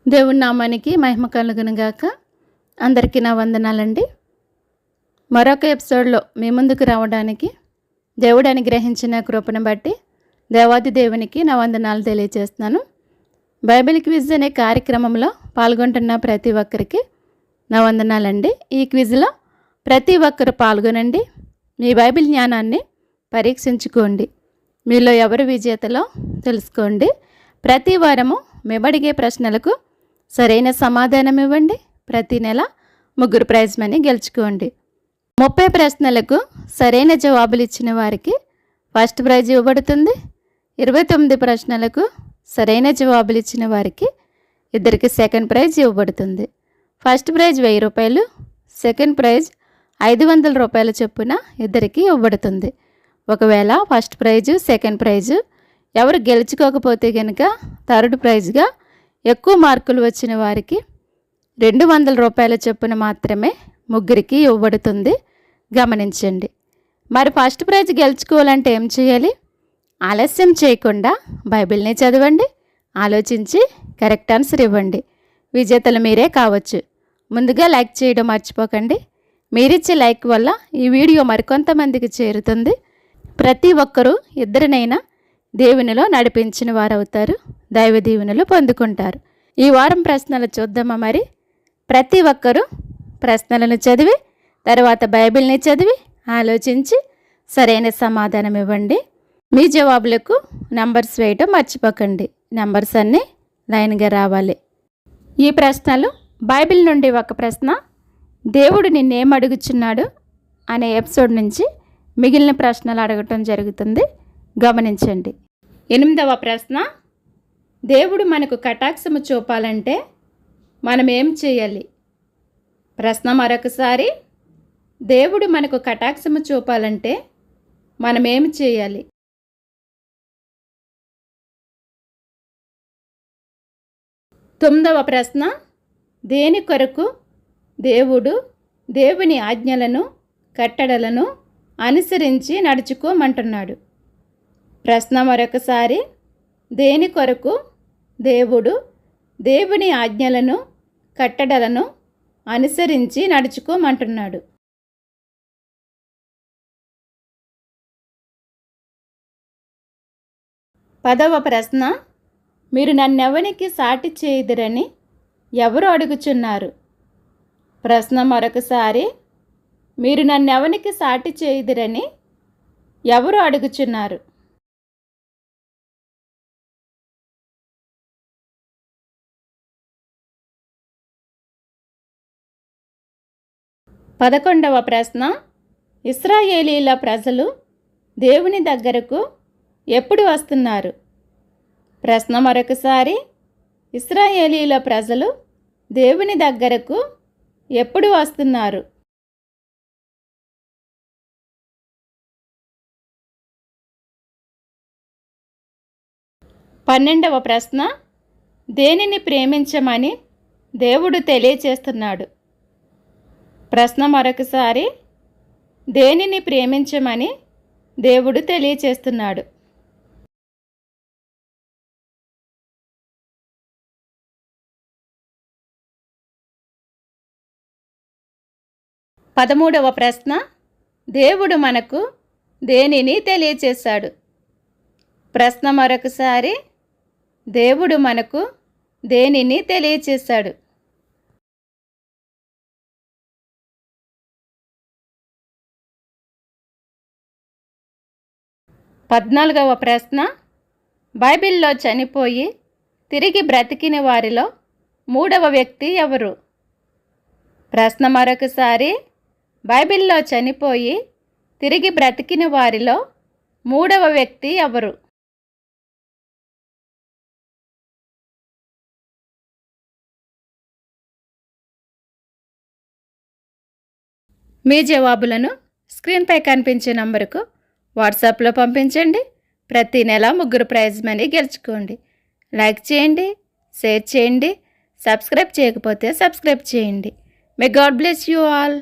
దేవుని నామానికి మహిమ కలుగునుగాక. అందరికీ నా వందనాలండి. మరొక ఎపిసోడ్లో మీ ముందుకు రావడానికి దేవుడు అనుగ్రహించిన కృపను బట్టి దేవాది దేవునికి నా వందనాలు తెలియజేస్తున్నాను. బైబిల్ క్విజ్ అనే కార్యక్రమంలో పాల్గొంటున్న ప్రతి ఒక్కరికి నా వందనాలండి. ఈ క్విజ్లో ప్రతి ఒక్కరు పాల్గొనండి. మీ బైబిల్ జ్ఞానాన్ని పరీక్షించుకోండి. మీలో ఎవరు విజేతలో తెలుసుకోండి. ప్రతి వారము మేమడిగే ప్రశ్నలకు సరైన సమాధానం ఇవ్వండి. ప్రతి నెల 3 ప్రైజ్ మనీ గెలుచుకోండి. 30 ప్రశ్నలకు సరైన జవాబులు ఇచ్చిన వారికి ఫస్ట్ ప్రైజ్ ఇవ్వబడుతుంది. 29 ప్రశ్నలకు సరైన జవాబులు ఇచ్చిన వారికి ఇద్దరికి సెకండ్ ప్రైజ్ ఇవ్వబడుతుంది. ఫస్ట్ ప్రైజ్ 1000 రూపాయలు, సెకండ్ ప్రైజ్ 500 రూపాయల చొప్పున ఇద్దరికి ఇవ్వబడుతుంది. ఒకవేళ ఫస్ట్ ప్రైజు సెకండ్ ప్రైజు ఎవరు గెలుచుకోకపోతే కనుక థర్డ్ ప్రైజ్గా ఎక్కువ మార్కులు వచ్చిన వారికి 200 రూపాయల చొప్పున మాత్రమే ముగ్గురికి ఇవ్వబడుతుంది. గమనించండి. మరి ఫస్ట్ ప్రైజ్ గెలుచుకోవాలంటే ఏం చేయాలి? ఆలస్యం చేయకుండా బైబిల్ని చదవండి, ఆలోచించి కరెక్ట్ ఆన్సర్ ఇవ్వండి. విజేతలు మీరే కావచ్చు. ముందుగా లైక్ చేయడం మర్చిపోకండి. మీరిచ్చే లైక్ వల్ల ఈ వీడియో మరికొంతమందికి చేరుతుంది. ప్రతి ఒక్కరూ ఇద్దరినైనా దేవునిలో నడిపించిన వారవుతారు, దైవ దీవెనలు పొందుకుంటారు. ఈ వారం ప్రశ్నలు చూద్దామా? మరి ప్రతి ఒక్కరూ ప్రశ్నలను చదివి తర్వాత బైబిల్ని చదివి ఆలోచించి సరైన సమాధానం ఇవ్వండి. మీ జవాబులకు నంబర్స్ వేయటం మర్చిపోకండి. నంబర్స్ అన్నీ లైన్గా రావాలి. ఈ ప్రశ్నలు బైబిల్ నుండి ఒక ప్రశ్న, దేవుడు నిన్నేమడుగుచున్నాడు అనే ఎపిసోడ్ నుంచి మిగిలిన ప్రశ్నలు అడగటం జరుగుతుంది. గమనించండి. 8వ ప్రశ్న, దేవుడు మనకు కటాక్షము చూపాలంటే మనం ఏం చేయాలి? ప్రశ్న మరొకసారి, దేవుడు మనకు కటాక్షము చూపాలంటే మనం ఏం చేయాలి? 9వ ప్రశ్న, దేని కొరకు దేవుడు దేవుని ఆజ్ఞలను కట్టడలను అనుసరించి నడుచుకోమంటున్నాడు? ప్రశ్న మరొకసారి, దేని కొరకు దేవుడు దేవుని ఆజ్ఞలను కట్టడలను అనుసరించి నడుచుకోమంటున్నాడు? 10వ ప్రశ్న, మీరు నన్నెవనికి సాటి చేయుదురని ఎవరు అడుగుచున్నారు? ప్రశ్న మరొకసారి, మీరు నన్నెవనికి సాటి చేయుదురని ఎవరు అడుగుచున్నారు? 11వ ప్రశ్న, ఇశ్రాయేలీల ప్రజలు దేవుని దగ్గరకు ఎప్పుడు వస్తున్నారు? ప్రశ్న మరొకసారి, ఇశ్రాయేలీల ప్రజలు దేవుని దగ్గరకు ఎప్పుడు వస్తున్నారు? 12వ ప్రశ్న, దేనిని ప్రేమించమని దేవుడు తెలియచేస్తున్నాడు? ప్రశ్న మరొకసారి, దేనిని ప్రేమించమని దేవుడు తెలియచేస్తున్నాడు? 13వ ప్రశ్న, దేవుడు మనకు దేనిని తెలియచేశాడు? ప్రశ్న మరొకసారి, దేవుడు మనకు దేనిని తెలియచేశాడు? 14వ ప్రశ్న, బైబిల్లో చనిపోయి తిరిగి బ్రతికిన వారిలో 3వ వ్యక్తి ఎవరు? ప్రశ్న మరొకసారి, బైబిల్లో చనిపోయి తిరిగి బ్రతికిన వారిలో 3వ వ్యక్తి ఎవరు? మీ జవాబులను స్క్రీన్పై కనిపించే నంబరుకు వాట్సాప్లో పంపించండి. ప్రతి నెల 3 ప్రైజ్ మనీ గెలుచుకోండి. లైక్ చేయండి, షేర్ చేయండి, సబ్స్క్రైబ్ చేయకపోతే సబ్స్క్రైబ్ చేయండి. May God bless you all.